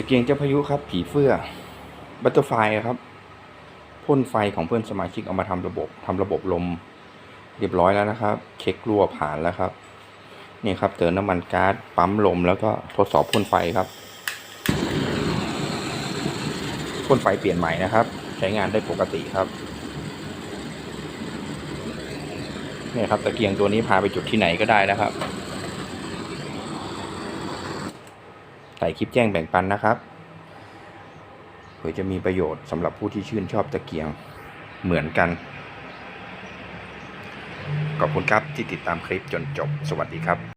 ตะเกียงเจ้าพายุครับผีเฟื่อบัตเตอร์ไฟครับพ่นไฟของเพื่อนสมาชิกเอามาทำระบบลมเรียบร้อยแล้วนะครับเช็ครั่วผ่านแล้วครับนี่ครับเติมน้ำมันก๊าซปั๊มลมแล้วก็ทดสอบพ่นไฟครับพ่นไฟเปลี่ยนใหม่นะครับใช้งานได้ปกติครับนี่ครับตะเกียงตัวนี้พาไปจุดที่ไหนก็ได้นะครับใส่คลิปแจ้งแบ่งปันนะครับเผื่อจะมีประโยชน์สำหรับผู้ที่ชื่นชอบตะเกียงเหมือนกันขอบคุณครับที่ติดตามคลิปจนจบสวัสดีครับ